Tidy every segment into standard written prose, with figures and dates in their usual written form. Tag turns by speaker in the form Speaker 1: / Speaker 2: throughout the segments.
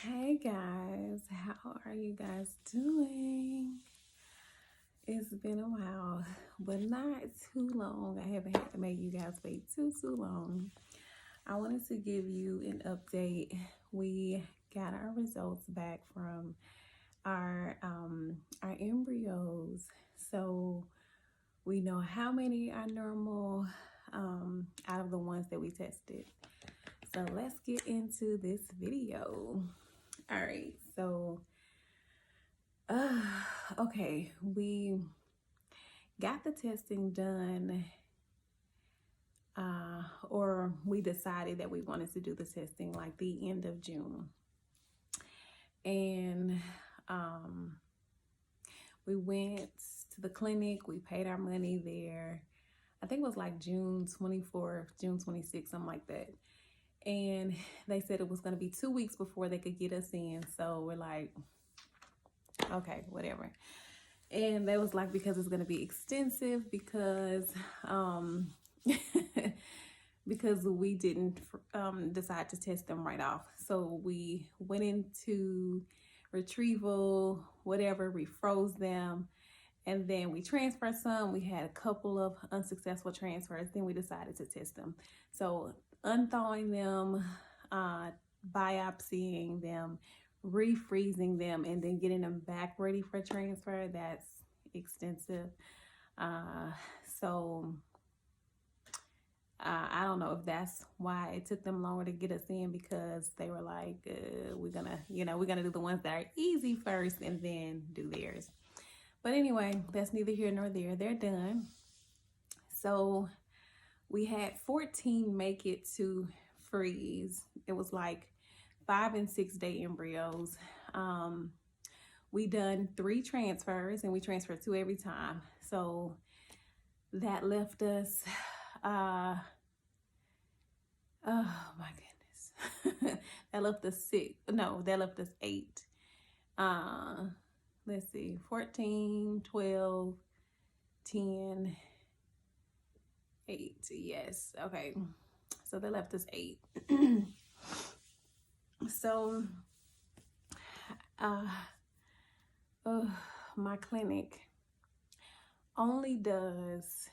Speaker 1: Hey guys, how are you guys doing? It's been a while, but not too long. I haven't had to make you guys wait too long. I wanted to give you an update. We got our results back from our embryos. So we know how many are normal out of the ones that we tested. So let's get into this video. All right, so uh, okay, we got the testing done, or we decided that we wanted to do the testing like the end of June. And we went to the clinic, we paid our money there. I think it was like June 24th, June 26th, something like that. And they said it was going to be 2 weeks before they could get us in. So we're like, okay, whatever. And they was like, because it's going to be extensive, because because we didn't decide to test them right off. So we went into retrieval, whatever, we froze them, and then we transferred some. We had a couple of unsuccessful transfers. Then we decided to test them. So unthawing them, biopsying them, refreezing them, and then getting them back ready for transfer, that's extensive. So I don't know if that's why it took them longer to get us in, because they were like, we're gonna do the ones that are easy first and then do theirs. But anyway, that's neither here nor there. They're done. So we had 14 make it to freeze. It was like 5 and 6 day embryos. We done 3 transfers, and we transferred 2 every time. So that left us, oh my goodness. That left us 6. No, that left us 8. Let's see, 14, 12, 10, 8. Yes, okay. So that left us 8. So, my clinic only does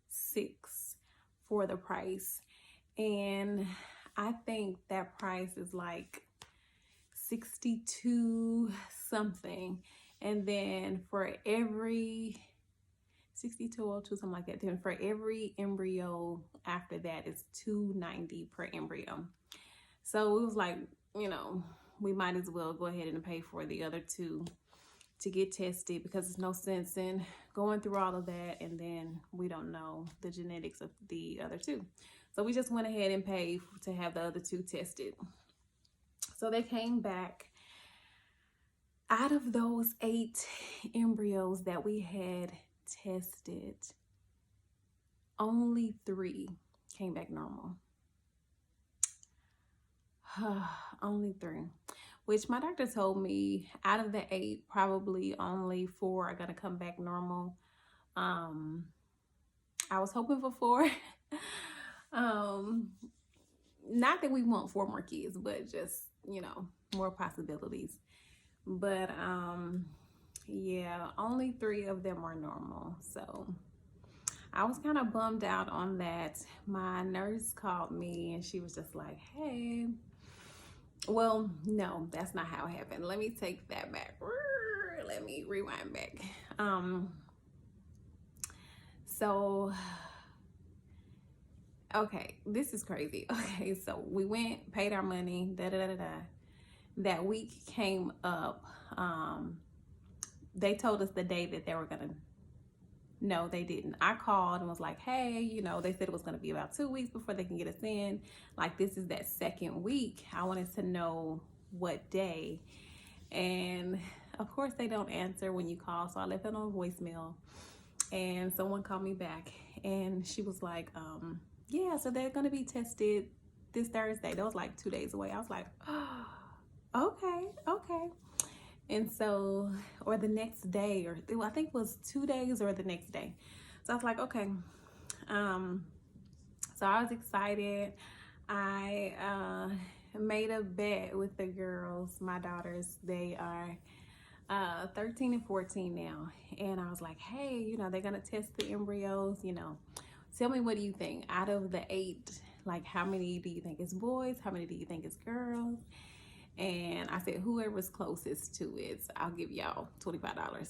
Speaker 1: 6 for the price, and I think that price is like 62 something, and then for every 6202 something like that, then for every embryo after that is $290 per embryo. So it was like, we might as well go ahead and pay for the other 2 to get tested, because there's no sense in going through all of that and then we don't know the genetics of the other 2. So we just went ahead and paid to have the other 2 tested. So they came back. Out of those 8 embryos that we had tested, only 3 came back normal. Only 3, which my doctor told me out of the 8, probably only 4 are gonna come back normal. I was hoping for 4. Not that we want 4 more kids, but just, more possibilities. But yeah, only 3 of them are normal. So I was kind of bummed out on that. My nurse called me and she was just like, hey, well, no, that's not how it happened. Let me take that back. Let me rewind back. So, okay, this is crazy. Okay, so we went, paid our money, That week came up. They told us the day that they were gonna. No, they didn't. I called and was like, hey, they said it was gonna be about 2 weeks before they can get us in. Like, this is that second week. I wanted to know what day. And of course they don't answer when you call. So I left it on a voicemail, and someone called me back and she was like, yeah, so they're gonna be tested this Thursday. That was like 2 days away. I was like, oh, okay. And so, or the next day, or I think it was 2 days or the next day. So I was like, okay. So I was excited. I made a bet with the girls, my daughters. They are 13 and 14 now. And I was like, hey, you know, they're going to test the embryos, you know. Tell me, what do you think? Out of the 8, like, how many do you think is boys? How many do you think is girls? And I said, whoever's closest to it, I'll give y'all $25.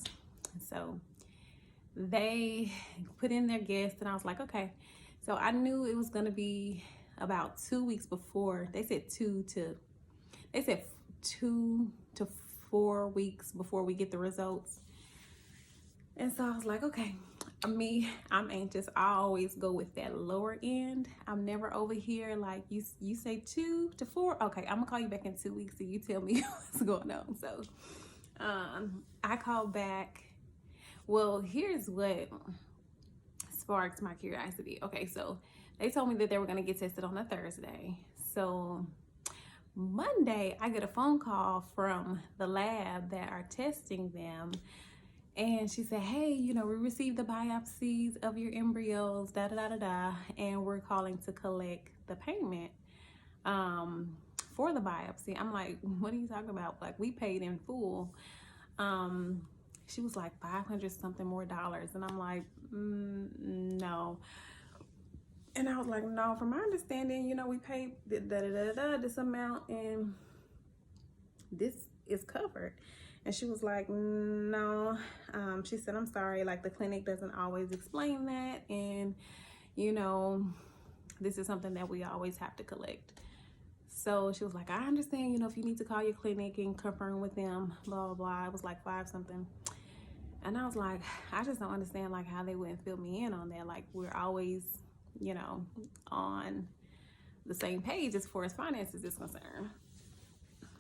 Speaker 1: So they put in their guess, and I was like, okay. So I knew it was going to be about 2 weeks before. They said 2 to 4 weeks before we get the results. And so I was like, okay. I'm anxious. I always go with that lower end. I'm never over here like you say 2 to 4. Okay, I'm gonna call you back in 2 weeks so you tell me what's going on. So I called back. Well, here's what sparked my curiosity. Okay, so they told me that they were gonna get tested on a Thursday. So Monday I get a phone call from the lab that are testing them. And she said, hey, you know, we received the biopsies of your embryos, and we're calling to collect the payment for the biopsy. I'm like, what are you talking about? Like, we paid in full. She was like, 500 something more dollars. And I'm like, no. And I was like, no, from my understanding, you know, we paid this amount and this is covered. And she was like, no. She said, I'm sorry, like, the clinic doesn't always explain that. And, you know, this is something that we always have to collect. So she was like, I understand, you know, if you need to call your clinic and confirm with them, blah, blah, blah. It was like 5 something. And I was like, I just don't understand, like, how they wouldn't fill me in on that. Like, we're always, you know, on the same page as far as finances is concerned.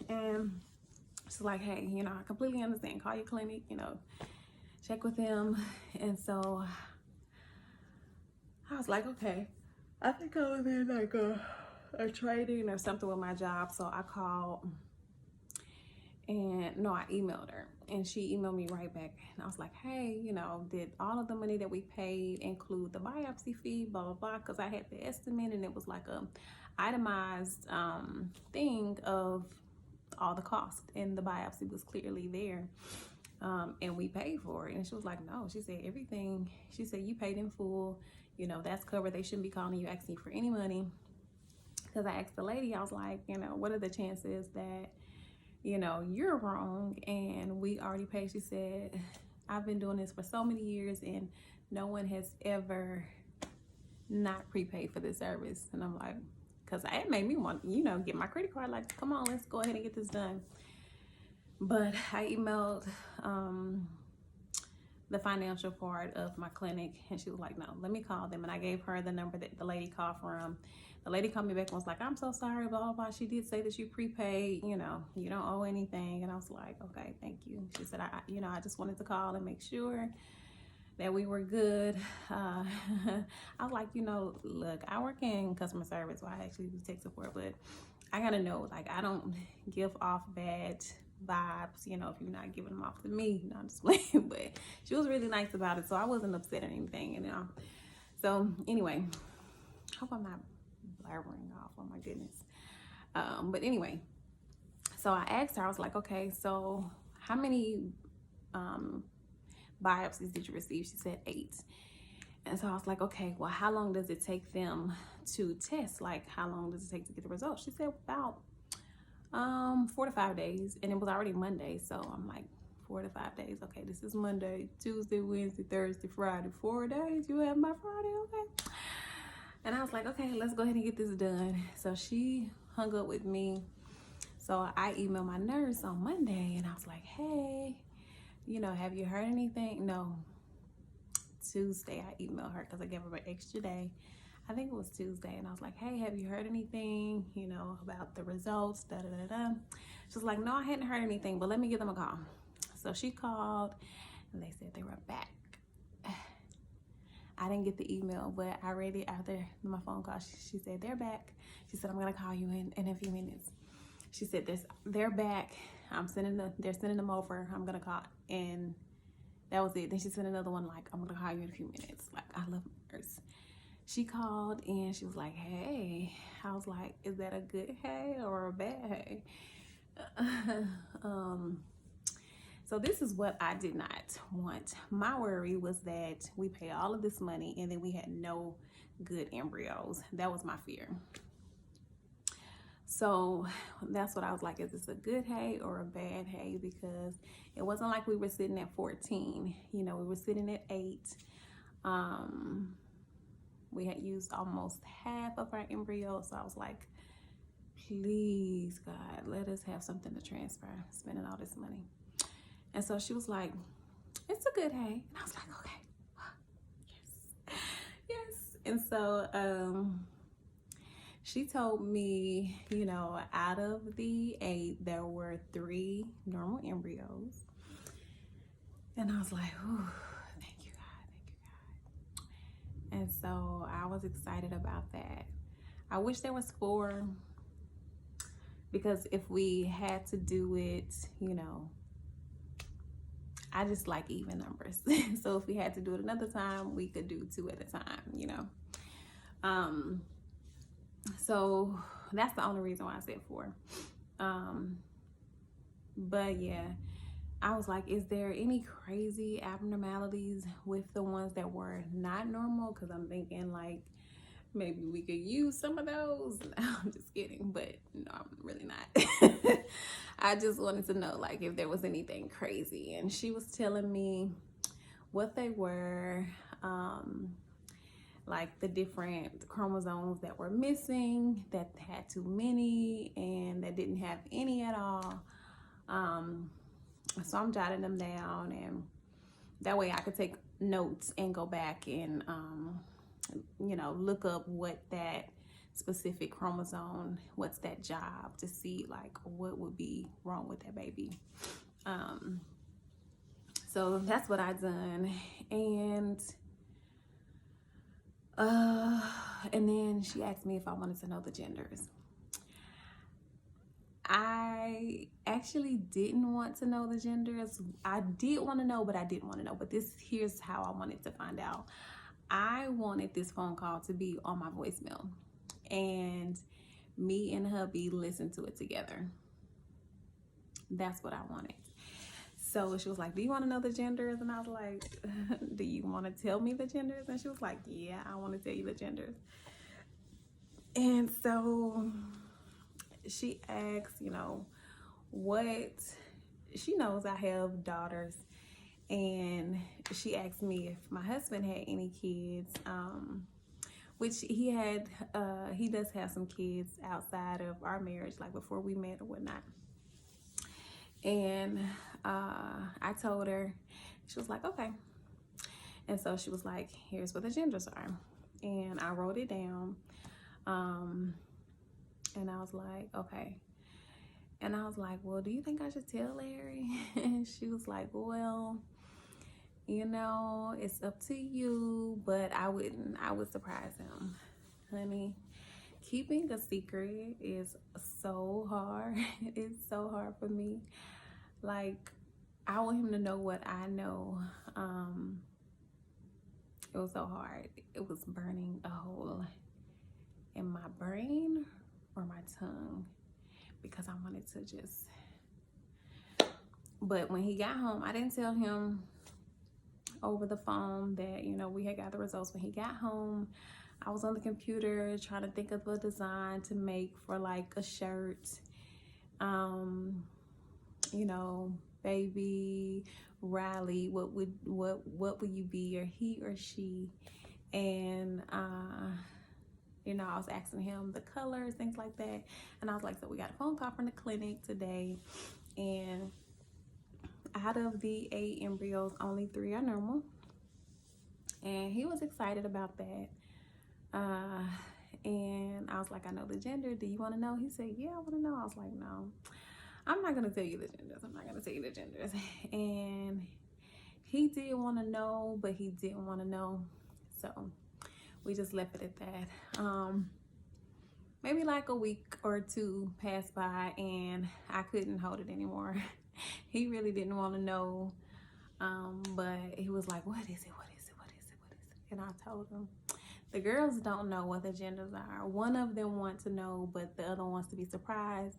Speaker 1: And she's like, hey, you know, I completely understand. Call your clinic, you know, check with them. And so I was like, okay. I think I was in like a training or something with my job. So I called and no, I emailed her. And she emailed me right back. And I was like, hey, you know, did all of the money that we paid include the biopsy fee, blah, blah, blah. Because I had the estimate and it was like a itemized thing of all the cost, and the biopsy was clearly there, and we paid for it. And she was like, no. She said, everything, she said, you paid in full, you know, that's covered. They shouldn't be calling you asking for any money. Because I asked the lady, I was like, you know, what are the chances that, you know, you're wrong and we already paid? She said, I've been doing this for so many years and no one has ever not prepaid for this service. And I'm like, because it made me want, you know, get my credit card. Like, come on, let's go ahead and get this done. But I emailed the financial part of my clinic, and she was like, no, let me call them. And I gave her the number that the lady called from. The lady called me back and was like, I'm so sorry, blah, blah, blah. She did say that you prepaid, you know, you don't owe anything. And I was like, okay, thank you. She said, I just wanted to call and make sure that we were good. I was like, you know, look, I work in customer service, so I actually do tech support, but I gotta know, like, I don't give off bad vibes, you know, if you're not giving them off to me. No, I'm just playing. But she was really nice about it, so I wasn't upset or anything, you know. So anyway, hope I'm not blabbering off. Oh my goodness. But anyway, so I asked her, I was like, okay, so how many biopsies did you receive? She said 8. And so I was like, okay, well, how long does it take them to test? Like, how long does it take to get the results? She said about 4 to 5 days. And it was already Monday, so I'm like, 4 to 5 days. Okay, this is Monday, Tuesday, Wednesday, Thursday, Friday. 4 days. You have my Friday, okay? And I was like, okay, let's go ahead and get this done. So she hung up with me. So I emailed my nurse on Monday, and I was like, hey, you know, have you heard anything? No. Tuesday, I emailed her because I gave her an extra day. I think it was Tuesday. And I was like, hey, have you heard anything, you know, about the results? She was like, no, I hadn't heard anything, but let me give them a call. So she called, and they said they were back. I didn't get the email, but I read it after my phone call. She said, they're back. She said, I'm going to call you in a few minutes. She said, they're back. They're sending them over. I'm going to call. And that was it. Then she sent another one, like, I'm going to call you in a few minutes. Like, I love my nurse. she called and she was like, hey. I was like, is that a good hey or a bad hey? So this is what I did not want. My worry was that we pay all of this money and then we had no good embryos. That was my fear. So that's what I was like, is this a good hay or a bad hay? Because it wasn't like we were sitting at 14. You know, we were sitting at 8. We had used almost half of our embryo. So I was like, please, God, let us have something to transfer, spending all this money. And so she was like, it's a good hay. And I was like, okay, yes, yes. And so she told me, you know, out of the 8, there were 3 normal embryos. And I was like, oh, thank you, God, thank you, God. And so I was excited about that. I wish there was 4, because if we had to do it, you know, I just like even numbers. So if we had to do it another time, we could do 2 at a time, you know. So that's the only reason why I said 4. But yeah, I was like, is there any crazy abnormalities with the ones that were not normal? Because I'm thinking like maybe we could use some of those. I'm just kidding, but no, I'm really not. I just wanted to know like if there was anything crazy. And she was telling me what they were, like the different chromosomes that were missing, that had too many, and that didn't have any at all. So I'm jotting them down, and that way I could take notes and go back and you know, look up what that specific chromosome, what's that job, to see like what would be wrong with that baby. So that's what I done. And then she asked me if I wanted to know the genders. I actually didn't want to know the genders. I did want to know, but I didn't want to know. But here's how I wanted to find out. I wanted this phone call to be on my voicemail, and me and hubby listen to it together. That's what I wanted. So she was like, do you want to know the genders? And I was like, do you want to tell me the genders? And she was like, yeah, I want to tell you the genders. And so she asked, you know, what, she knows I have daughters, and she asked me if my husband had any kids, which he does have some kids outside of our marriage, like before we met or whatnot. And I told her. She was like, okay. And so she was like, here's what the genders are. And I wrote it down. And I was like, okay. And I was like, well, do you think I should tell Larry? And she was like, well, you know, it's up to you, but I would surprise him. Honey, keeping a secret is so hard. It's so hard for me. Like, I want him to know what I know. It was so hard. It was burning a hole in my brain or my tongue, because I wanted to just, but when he got home, I didn't tell him over the phone that, you know, we had got the results. When he got home, I was on the computer trying to think of a design to make for like a shirt. You know, baby Riley, what would you be, or he or she? And you know, I was asking him the colors, things like that. And I was like, so we got a phone call from the clinic today, and out of the 8 embryos, only 3 are normal. And he was excited about that. And I was like, I know the gender. Do you want to know? He said, yeah, I want to know. I was like, no, I'm not going to tell you the genders. I'm not going to tell you the genders. And he did want to know, but he didn't want to know. So we just left it at that. Maybe like a week or 2 passed by, and I couldn't hold it anymore. He really didn't want to know. But he was like, what is it? What is it? What is it? What is it? And I told him. The girls don't know what the genders are. One of them wants to know, but the other wants to be surprised.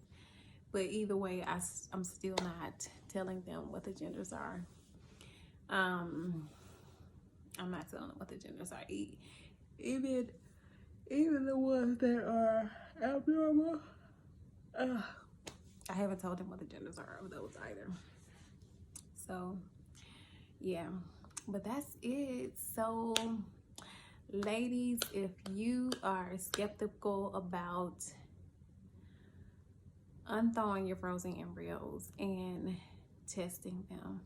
Speaker 1: But either way, I'm still not telling them what the genders are. I'm not telling them what the genders are. Even the ones that are abnormal, I haven't told them what the genders are of those either. So yeah, but that's it. So ladies, if you are skeptical about unthawing your frozen embryos and testing them,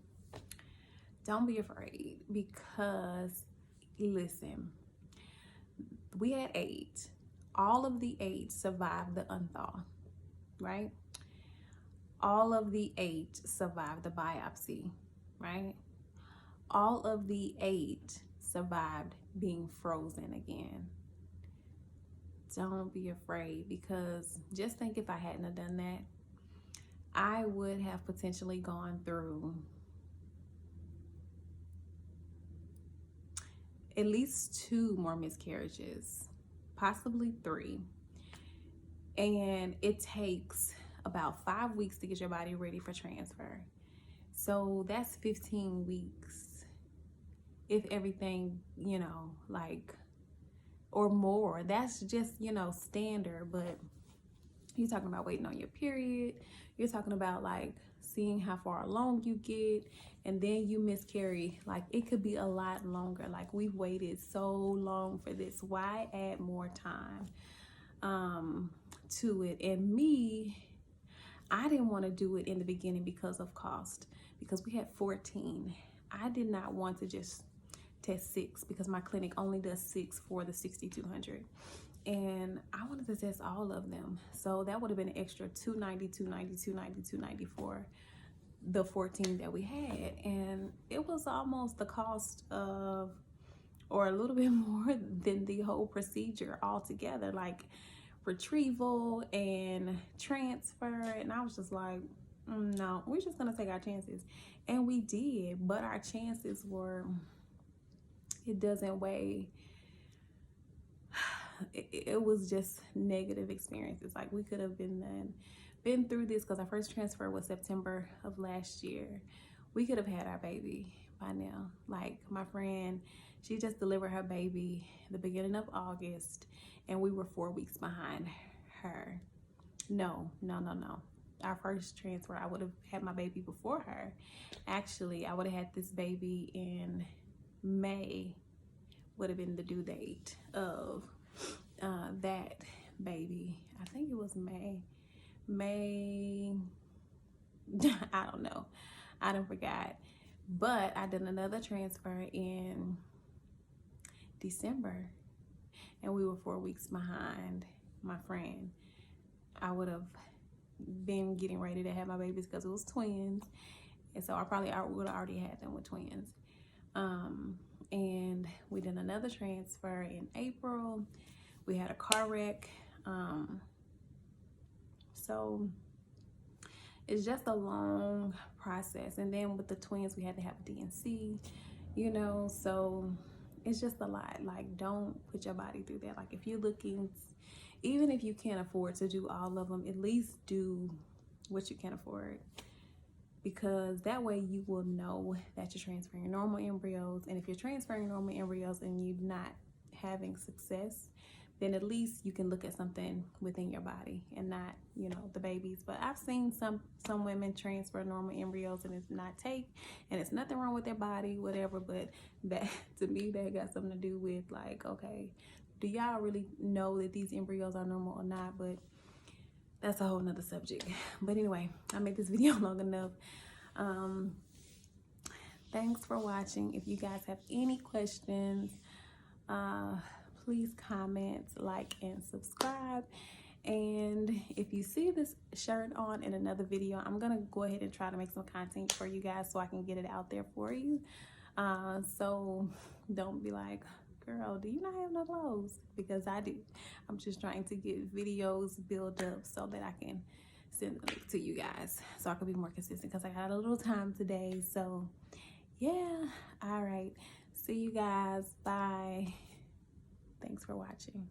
Speaker 1: don't be afraid, because listen, we had 8. All of the 8 survived the unthaw, right? All of the 8 survived the biopsy, right? All of the 8 survived being frozen again. Don't be afraid, because just think, if I hadn't have done that, I would have potentially gone through at least 2 more miscarriages, possibly 3. And it takes about 5 weeks to get your body ready for transfer. So that's 15 weeks if everything, you know, like, or more. That's just, you know, standard. But you're talking about waiting on your period. You're talking about like seeing how far along you get, and then you miscarry. Like, it could be a lot longer. Like, we've waited so long for this. Why add more time to it? And me, I didn't want to do it in the beginning because of cost, because we had 14. I did not want to just test 6, because my clinic only does 6 for the 6,200, and I wanted to test all of them. So that would have been an extra $290, $290, $290, $290 for the 14 that we had, and it was almost the cost of, or a little bit more than the whole procedure altogether, like retrieval and transfer. And I was just like, no, we're just gonna take our chances. And we did, but our chances were, it doesn't weigh, it was just negative experiences. Like, we could have been through this, because our first transfer was September of last year. We could have had our baby by now. Like, my friend, she just delivered her baby the beginning of August, and we were 4 weeks behind her. No. Our first transfer, I would have had my baby before her. Actually, I would have had this baby in May, would have been the due date of that baby. I think it was May. I don't know. I done forgot. But I did another transfer in December, and we were 4 weeks behind my friend. I would have been getting ready to have my babies because it was twins, and so I probably would have already had them with twins. And we did another transfer in April. We had a car wreck. So it's just a long process. And then with the twins, we had to have a DNC, you know, so it's just a lot. Like, don't put your body through that. Like, if you're looking, even if you can't afford to do all of them, at least do what you can afford, because that way you will know that you're transferring normal embryos. And if you're transferring normal embryos and you're not having success, then at least you can look at something within your body and not, you know, the babies. But I've seen some women transfer normal embryos and it's not take, and it's nothing wrong with their body, whatever. But that, to me, that got something to do with, like, okay, do y'all really know that these embryos are normal or not? But that's a whole nother subject. But anyway, I made this video long enough. Thanks for watching. If you guys have any questions, please comment, like, and subscribe. And if you see this shirt on in another video, I'm gonna go ahead and try to make some content for you guys so I can get it out there for you. So don't be like, girl, do you not have no clothes? Because I do. I'm just trying to get videos built up so that I can send them to you guys, so I can be more consistent, because I got a little time today. So yeah, all right, see you guys, bye. Thanks for watching.